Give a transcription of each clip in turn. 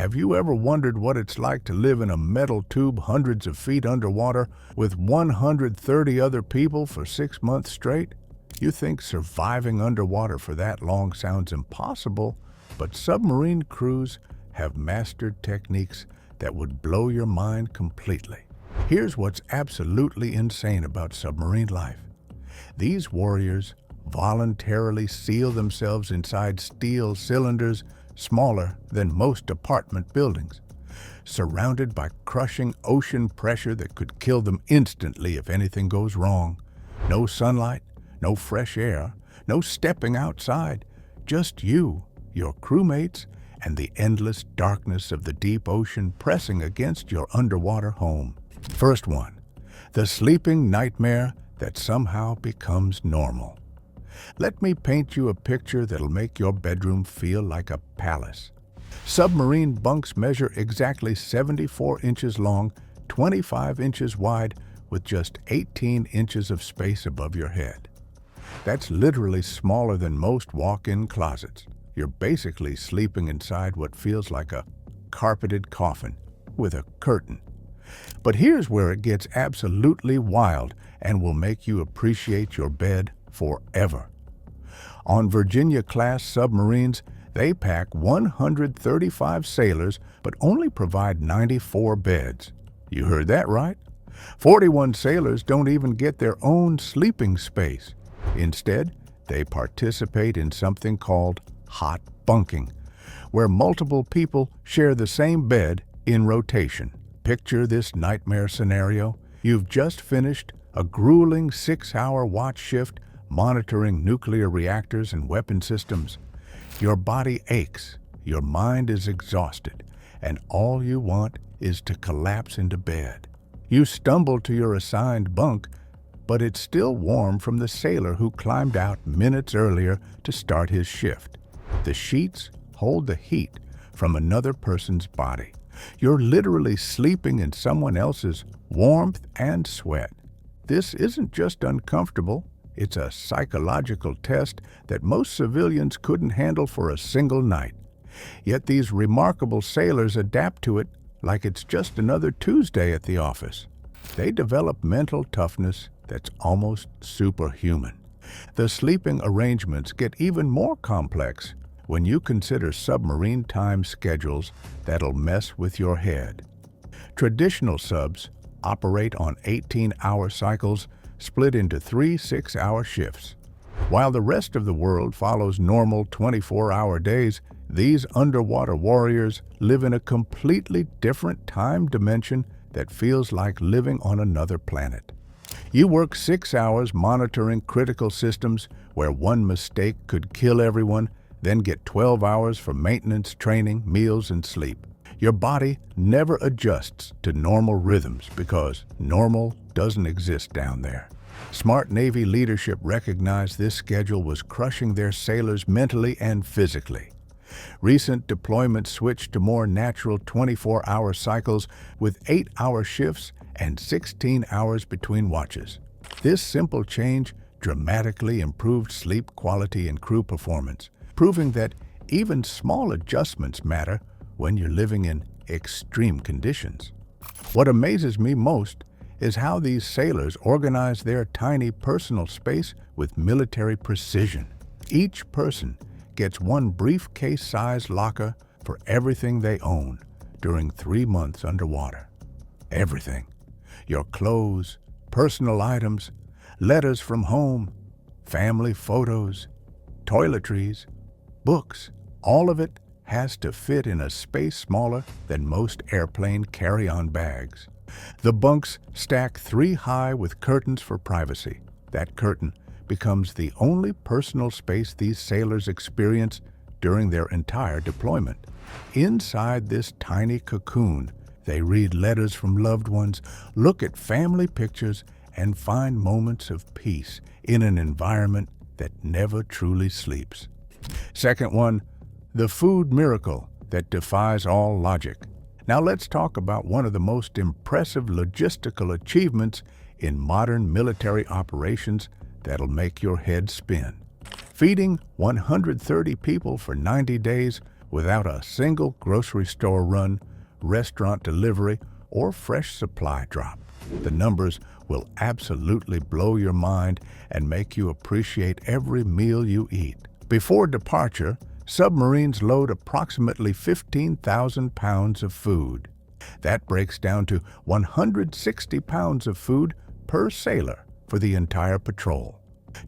Have you ever wondered what it's like to live in a metal tube hundreds of feet underwater with 130 other people for 6 months straight? You think surviving underwater for that long sounds impossible, but submarine crews have mastered techniques that would blow your mind completely. Here's what's absolutely insane about submarine life. These warriors voluntarily seal themselves inside steel cylinders smaller than most apartment buildings, surrounded by crushing ocean pressure that could kill them instantly if anything goes wrong. No sunlight, no fresh air, no stepping outside, just you, your crewmates, and the endless darkness of the deep ocean pressing against your underwater home. First one, the sleeping nightmare that somehow becomes normal. Let me paint you a picture that'll make your bedroom feel like a palace. Submarine bunks measure exactly 74 inches long, 25 inches wide, with just 18 inches of space above your head. That's literally smaller than most walk-in closets. You're basically sleeping inside what feels like a carpeted coffin with a curtain. But here's where it gets absolutely wild and will make you appreciate your bed forever. On Virginia-class submarines, they pack 135 sailors but only provide 94 beds. You heard that right. 41 sailors don't even get their own sleeping space. Instead, they participate in something called hot bunking, where multiple people share the same bed in rotation. Picture this nightmare scenario. You've just finished a grueling 6-hour watch shift monitoring nuclear reactors and weapon systems. Your body aches, your mind is exhausted, and all you want is to collapse into bed. You stumble to your assigned bunk, but it's still warm from the sailor who climbed out minutes earlier to start his shift. The sheets hold the heat from another person's body. You're literally sleeping in someone else's warmth and sweat. This isn't just uncomfortable, it's a psychological test that most civilians couldn't handle for a single night. Yet these remarkable sailors adapt to it like it's just another Tuesday at the office. They develop mental toughness that's almost superhuman. The sleeping arrangements get even more complex when you consider submarine time schedules that'll mess with your head. Traditional subs operate on 18-hour cycles split into 3 6-hour shifts. While the rest of the world follows normal 24-hour days, these underwater warriors live in a completely different time dimension that feels like living on another planet. You work 6 hours monitoring critical systems where one mistake could kill everyone, then get 12 hours for maintenance, training, meals, and sleep. Your body never adjusts to normal rhythms because normal doesn't exist down there. Smart Navy leadership recognized this schedule was crushing their sailors mentally and physically. Recent deployments switched to more natural 24-hour cycles with 8-hour shifts and 16 hours between watches. This simple change dramatically improved sleep quality and crew performance, proving that even small adjustments matter when you're living in extreme conditions. What amazes me most is how these sailors organize their tiny personal space with military precision. Each person gets one briefcase-sized locker for everything they own during 3 months underwater. Everything. Your clothes, personal items, letters from home, family photos, toiletries, books, all of it has to fit in a space smaller than most airplane carry-on bags. The bunks stack 3 high with curtains for privacy. That curtain becomes the only personal space these sailors experience during their entire deployment. Inside this tiny cocoon, they read letters from loved ones, look at family pictures, and find moments of peace in an environment that never truly sleeps. Second one, the food miracle that defies all logic. Now let's talk about one of the most impressive logistical achievements in modern military operations that'll make your head spin. Feeding 130 people for 90 days without a single grocery store run, restaurant delivery, or fresh supply drop. The numbers will absolutely blow your mind and make you appreciate every meal you eat. Before departure, submarines load approximately 15,000 pounds of food. That breaks down to 160 pounds of food per sailor for the entire patrol.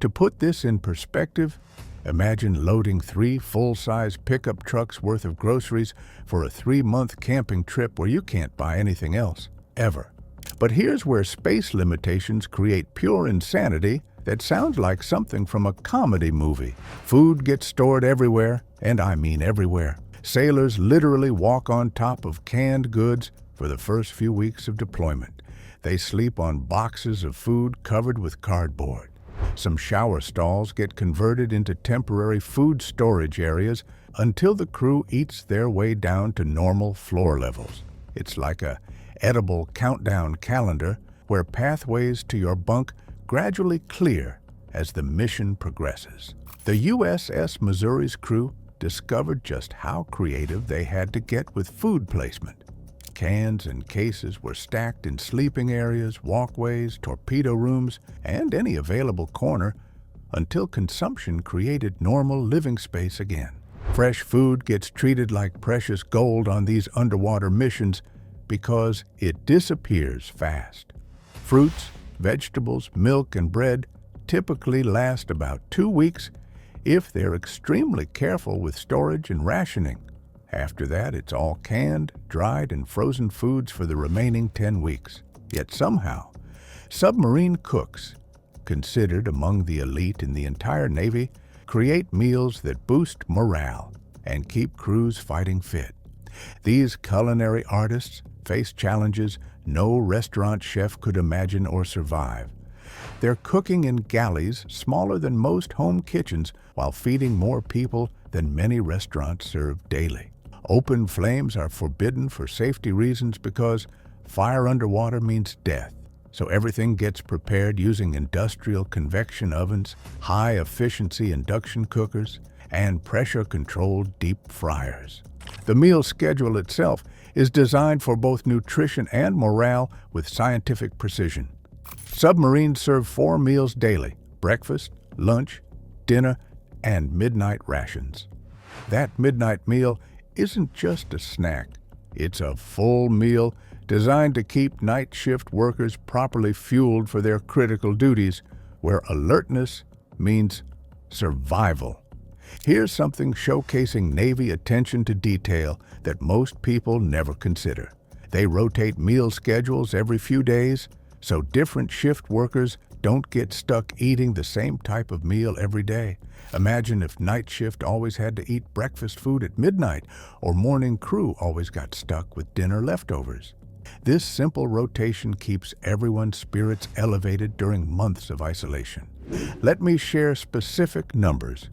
To put this in perspective, imagine loading 3 full-size pickup trucks worth of groceries for a 3-month camping trip where you can't buy anything else, ever. But here's where space limitations create pure insanity that sounds like something from a comedy movie. Food gets stored everywhere, and I mean everywhere. Sailors literally walk on top of canned goods for the first few weeks of deployment. They sleep on boxes of food covered with cardboard. Some shower stalls get converted into temporary food storage areas until the crew eats their way down to normal floor levels. It's like a edible countdown calendar where pathways to your bunk gradually clear as the mission progresses. The USS Missouri's crew discovered just how creative they had to get with food placement. Cans and cases were stacked in sleeping areas, walkways, torpedo rooms, and any available corner until consumption created normal living space again. Fresh food gets treated like precious gold on these underwater missions because it disappears fast. Fruits, vegetables, milk, and bread typically last about 2 weeks if they're extremely careful with storage and rationing. After that, it's all canned, dried, and frozen foods for the remaining 10 weeks. Yet somehow, submarine cooks, considered among the elite in the entire Navy, create meals that boost morale and keep crews fighting fit. These culinary artists face challenges no restaurant chef could imagine or survive. They're cooking in galleys smaller than most home kitchens while feeding more people than many restaurants serve daily. Open flames are forbidden for safety reasons because fire underwater means death. So everything gets prepared using industrial convection ovens, high-efficiency induction cookers, and pressure-controlled deep fryers. The meal schedule itself is designed for both nutrition and morale with scientific precision. Submarines serve 4 meals daily: breakfast, lunch, dinner, and midnight rations. That midnight meal isn't just a snack. It's a full meal designed to keep night shift workers properly fueled for their critical duties, where alertness means survival. Here's something showcasing Navy attention to detail that most people never consider. They rotate meal schedules every few days, so different shift workers don't get stuck eating the same type of meal every day. Imagine if night shift always had to eat breakfast food at midnight, or morning crew always got stuck with dinner leftovers. This simple rotation keeps everyone's spirits elevated during months of isolation. Let me share specific numbers,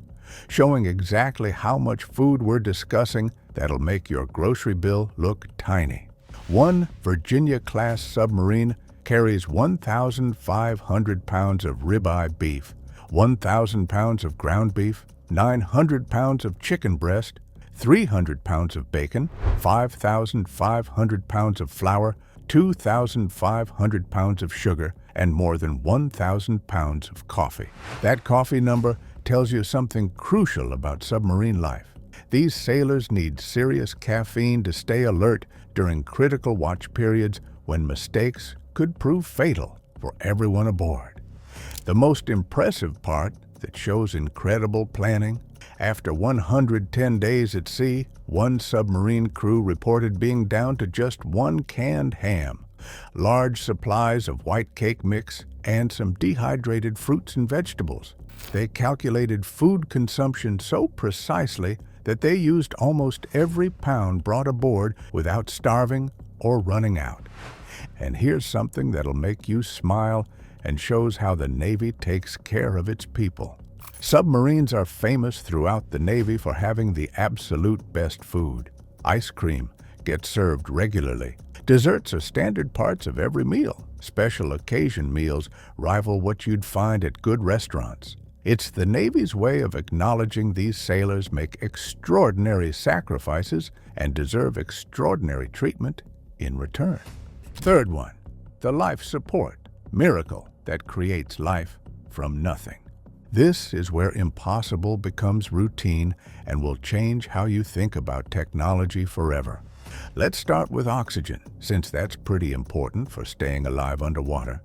showing exactly how much food we're discussing that'll make your grocery bill look tiny. One Virginia-class submarine carries 1,500 pounds of ribeye beef, 1,000 pounds of ground beef, 900 pounds of chicken breast, 300 pounds of bacon, 5,500 pounds of flour, 2,500 pounds of sugar, and more than 1,000 pounds of coffee. That coffee number tells you something crucial about submarine life. These sailors need serious caffeine to stay alert during critical watch periods when mistakes could prove fatal for everyone aboard. The most impressive part that shows incredible planning: after 110 days at sea, one submarine crew reported being down to just 1 canned ham, large supplies of white cake mix, and some dehydrated fruits and vegetables. They calculated food consumption so precisely that they used almost every pound brought aboard without starving or running out. And here's something that'll make you smile and shows how the Navy takes care of its people. Submarines are famous throughout the Navy for having the absolute best food. Ice cream gets served regularly. Desserts are standard parts of every meal. Special occasion meals rival what you'd find at good restaurants. It's the Navy's way of acknowledging these sailors make extraordinary sacrifices and deserve extraordinary treatment in return. Third one, the life support miracle that creates life from nothing. This is where impossible becomes routine and will change how you think about technology forever. Let's start with oxygen, since that's pretty important for staying alive underwater.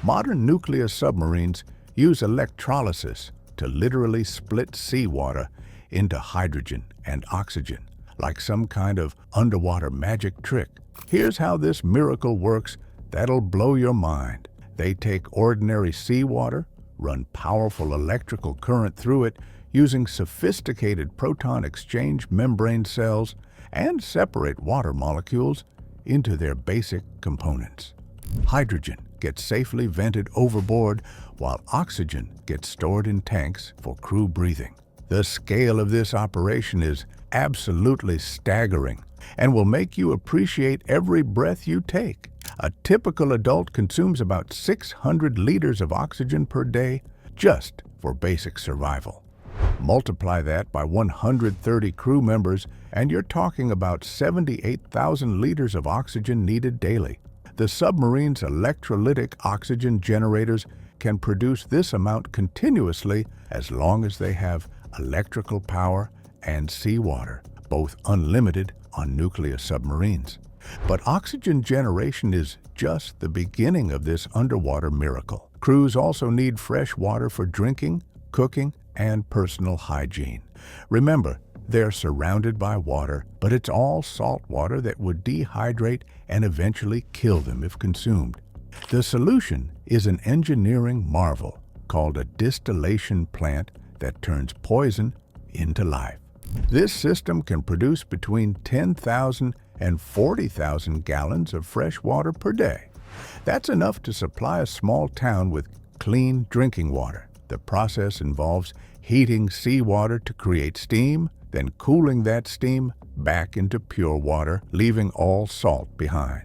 Modern nuclear submarines use electrolysis to literally split seawater into hydrogen and oxygen, like some kind of underwater magic trick. Here's how this miracle works that'll blow your mind. They take ordinary seawater, run powerful electrical current through it using sophisticated proton exchange membrane cells, and separate water molecules into their basic components. Hydrogen gets safely vented overboard, while oxygen gets stored in tanks for crew breathing. The scale of this operation is absolutely staggering and will make you appreciate every breath you take. A typical adult consumes about 600 liters of oxygen per day just for basic survival. Multiply that by 130 crew members, and you're talking about 78,000 liters of oxygen needed daily. The submarine's electrolytic oxygen generators can produce this amount continuously as long as they have electrical power and seawater, both unlimited on nuclear submarines. But oxygen generation is just the beginning of this underwater miracle. Crews also need fresh water for drinking, cooking, and personal hygiene. Remember, they're surrounded by water, but it's all salt water that would dehydrate and eventually kill them if consumed. The solution is an engineering marvel called a distillation plant that turns poison into life. This system can produce between 10,000 and 40,000 gallons of fresh water per day. That's enough to supply a small town with clean drinking water. The process involves heating seawater to create steam, then cooling that steam back into pure water, leaving all salt behind.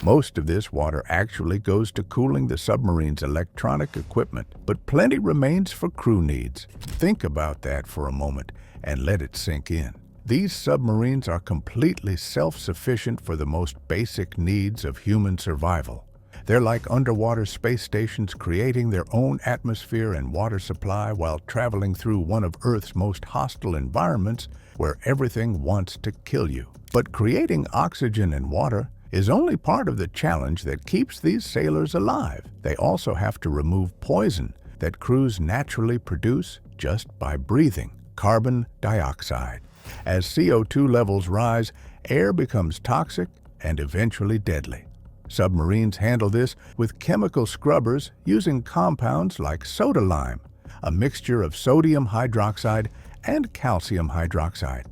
Most of this water actually goes to cooling the submarine's electronic equipment, but plenty remains for crew needs. Think about that for a moment and let it sink in. These submarines are completely self-sufficient for the most basic needs of human survival. They're like underwater space stations creating their own atmosphere and water supply while traveling through one of Earth's most hostile environments where everything wants to kill you. But creating oxygen and water is only part of the challenge that keeps these sailors alive. They also have to remove poison that crews naturally produce just by breathing, carbon dioxide. As CO2 levels rise, air becomes toxic and eventually deadly. Submarines handle this with chemical scrubbers using compounds like soda lime, a mixture of sodium hydroxide and calcium hydroxide.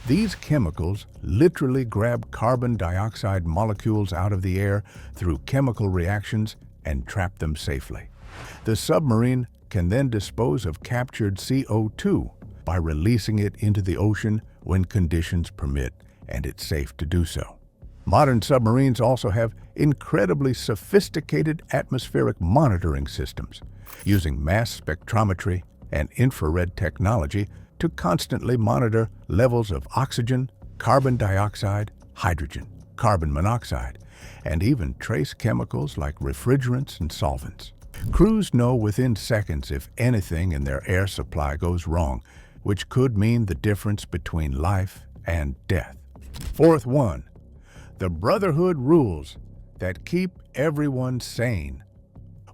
These chemicals literally grab carbon dioxide molecules out of the air through chemical reactions and trap them safely. The submarine can then dispose of captured CO2 by releasing it into the ocean when conditions permit, and it's safe to do so. Modern submarines also have incredibly sophisticated atmospheric monitoring systems, using mass spectrometry and infrared technology to constantly monitor levels of oxygen, carbon dioxide, hydrogen, carbon monoxide, and even trace chemicals like refrigerants and solvents. Crews know within seconds if anything in their air supply goes wrong, which could mean the difference between life and death. Fourth one, the Brotherhood rules that keep everyone sane.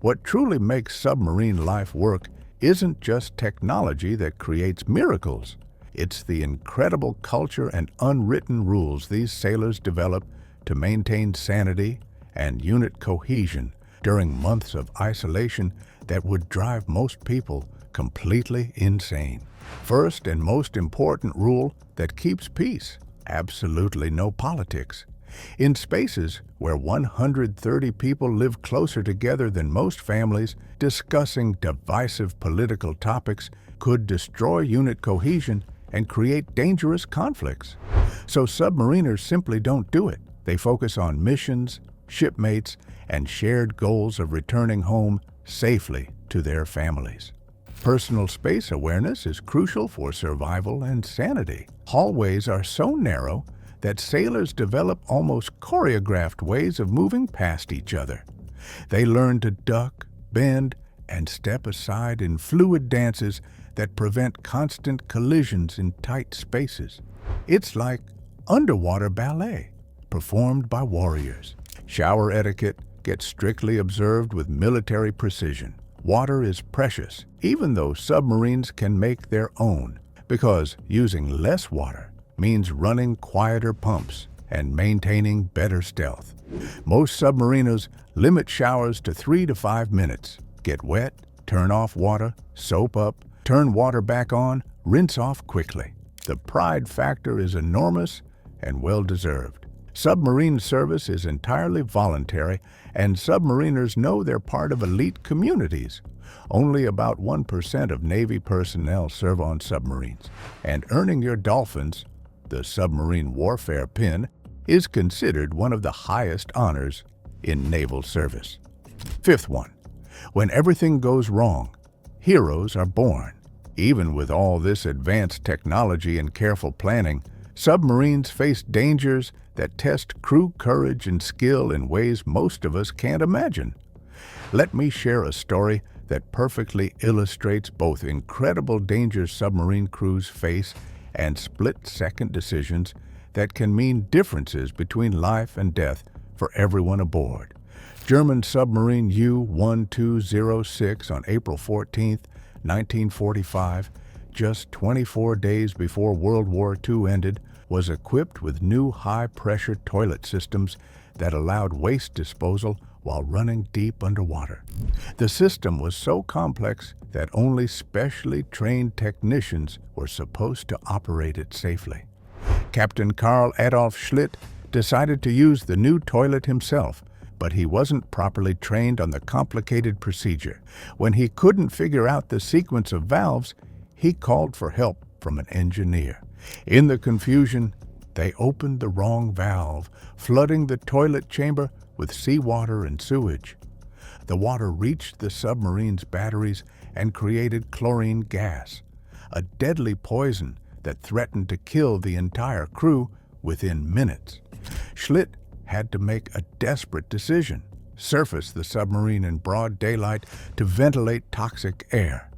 What truly makes submarine life work isn't just technology that creates miracles. It's the incredible culture and unwritten rules these sailors develop to maintain sanity and unit cohesion during months of isolation that would drive most people completely insane. First and most important rule that keeps peace: absolutely no politics. In spaces where 130 people live closer together than most families, discussing divisive political topics could destroy unit cohesion and create dangerous conflicts. So submariners simply don't do it. They focus on missions, shipmates, and shared goals of returning home safely to their families. Personal space awareness is crucial for survival and sanity. Hallways are so narrow that sailors develop almost choreographed ways of moving past each other. They learn to duck, bend, and step aside in fluid dances that prevent constant collisions in tight spaces. It's like underwater ballet, performed by warriors. Shower etiquette gets strictly observed with military precision. Water is precious, even though submarines can make their own, because using less water means running quieter pumps and maintaining better stealth. Most submariners limit showers to 3 to 5 minutes. Get wet, turn off water, soap up, turn water back on, rinse off quickly. The pride factor is enormous and well-deserved. Submarine service is entirely voluntary, and submariners know they're part of elite communities. Only about 1% of Navy personnel serve on submarines, and earning your dolphins, the submarine warfare pin, is considered one of the highest honors in naval service. Fifth one, when everything goes wrong, heroes are born. Even with all this advanced technology and careful planning, submarines face dangers that test crew courage and skill in ways most of us can't imagine. Let me share a story that perfectly illustrates both incredible dangers submarine crews face and split-second decisions that can mean differences between life and death for everyone aboard. German submarine U-1206 on April 14, 1945, just 24 days before World War II ended, was equipped with new high-pressure toilet systems that allowed waste disposal while running deep underwater. The system was so complex that only specially trained technicians were supposed to operate it safely. Captain Karl Adolf Schlitt decided to use the new toilet himself, but he wasn't properly trained on the complicated procedure. When he couldn't figure out the sequence of valves, he called for help from an engineer. In the confusion, they opened the wrong valve, flooding the toilet chamber with seawater and sewage. The water reached the submarine's batteries and created chlorine gas, a deadly poison that threatened to kill the entire crew within minutes. Schlitt had to make a desperate decision: surface the submarine in broad daylight to ventilate toxic air,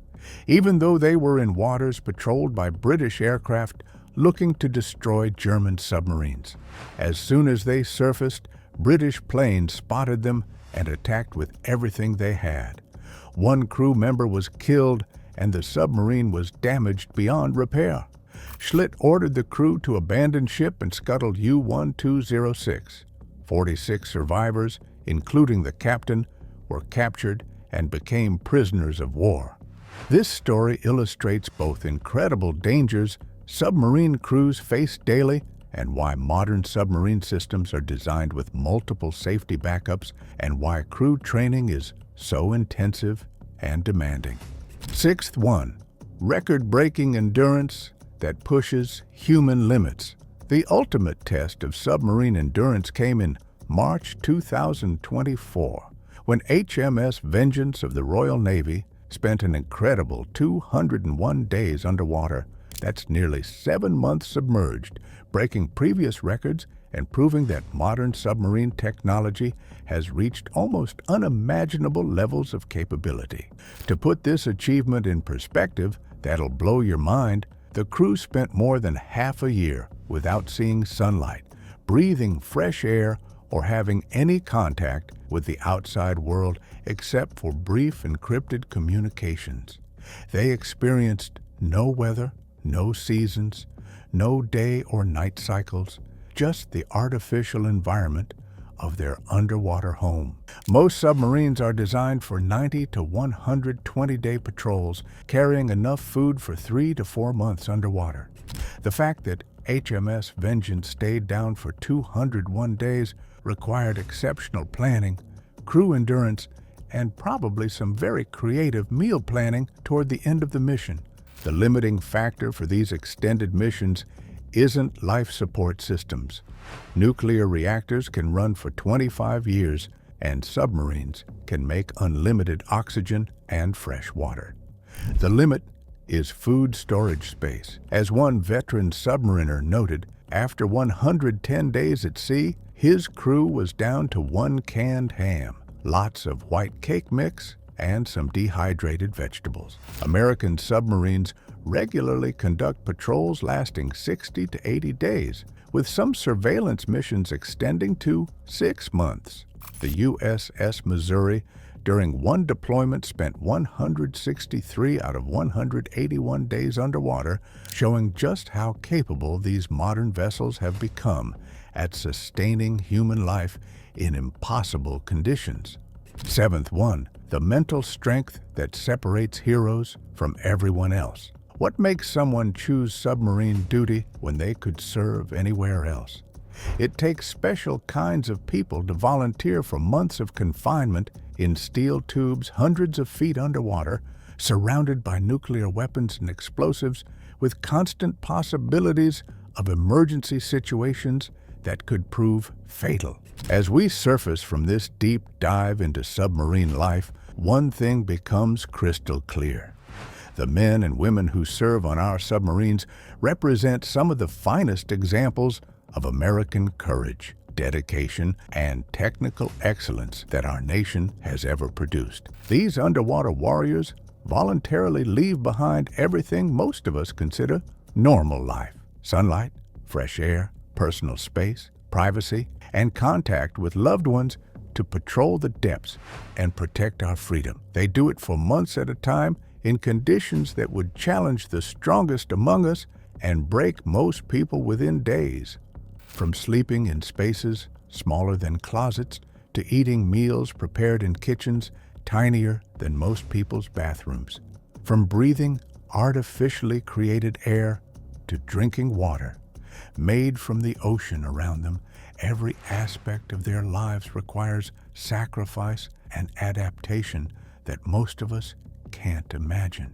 even though they were in waters patrolled by British aircraft looking to destroy German submarines. As soon as they surfaced, British planes spotted them and attacked with everything they had. One crew member was killed and the submarine was damaged beyond repair. Schlitt ordered the crew to abandon ship and scuttled U-1206. 46 survivors, including the captain, were captured and became prisoners of war. This story illustrates both incredible dangers submarine crews face daily and why modern submarine systems are designed with multiple safety backups and why crew training is so intensive and demanding. Sixth one, record-breaking endurance that pushes human limits. The ultimate test of submarine endurance came in March 2024, when HMS Vengeance of the Royal Navy spent an incredible 201 days underwater. That's nearly 7 months submerged, breaking previous records and proving that modern submarine technology has reached almost unimaginable levels of capability. To put this achievement in perspective, that'll blow your mind. The crew spent more than half a year without seeing sunlight, breathing fresh air, or having any contact with the outside world except for brief encrypted communications. They experienced no weather, no seasons, no day or night cycles, just the artificial environment of their underwater home. Most submarines are designed for 90 to 120-day patrols, carrying enough food for 3 to 4 months underwater. The fact that HMS Vengeance stayed down for 201 days required exceptional planning, crew endurance, and probably some very creative meal planning toward the end of the mission. The limiting factor for these extended missions isn't life support systems. Nuclear reactors can run for 25 years, and submarines can make unlimited oxygen and fresh water. The limit is food storage space. As one veteran submariner noted, after 110 days at sea, his crew was down to one canned ham, lots of white cake mix, and some dehydrated vegetables. American submarines regularly conduct patrols lasting 60 to 80 days, with some surveillance missions extending to 6 months. The USS Missouri, during one deployment, spent 163 out of 181 days underwater, showing just how capable these modern vessels have become at sustaining human life in impossible conditions. Seventh one, the mental strength that separates heroes from everyone else. What makes someone choose submarine duty when they could serve anywhere else? It takes special kinds of people to volunteer for months of confinement in steel tubes hundreds of feet underwater, surrounded by nuclear weapons and explosives, with constant possibilities of emergency situations that could prove fatal. As we surface from this deep dive into submarine life, one thing becomes crystal clear. The men and women who serve on our submarines represent some of the finest examples of American courage, dedication, and technical excellence that our nation has ever produced. These underwater warriors voluntarily leave behind everything most of us consider normal life: sunlight, fresh air, personal space, privacy, and contact with loved ones to patrol the depths and protect our freedom. They do it for months at a time in conditions that would challenge the strongest among us and break most people within days. From sleeping in spaces smaller than closets to eating meals prepared in kitchens tinier than most people's bathrooms. From breathing artificially created air to drinking water made from the ocean around them, every aspect of their lives requires sacrifice and adaptation that most of us can't imagine.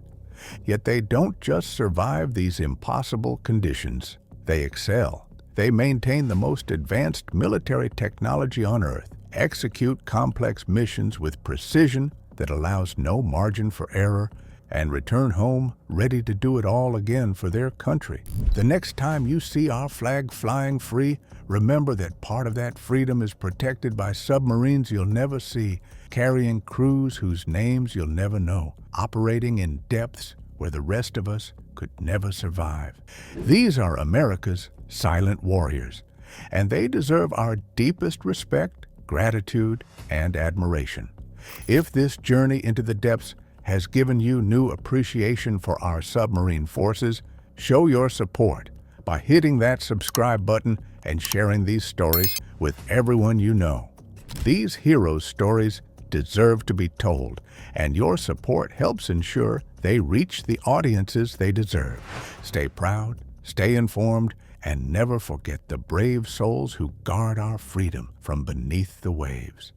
Yet they don't just survive these impossible conditions. They excel. They maintain the most advanced military technology on Earth, execute complex missions with precision that allows no margin for error, and return home ready to do it all again for their country. The next time you see our flag flying free, remember that part of that freedom is protected by submarines you'll never see, carrying crews whose names you'll never know, operating in depths where the rest of us could never survive. These are America's silent warriors, and they deserve our deepest respect, gratitude, and admiration. If this journey into the depths has given you new appreciation for our submarine forces, show your support by hitting that subscribe button and sharing these stories with everyone you know. These heroes' stories deserve to be told, and your support helps ensure they reach the audiences they deserve. Stay proud, stay informed, and never forget the brave souls who guard our freedom from beneath the waves.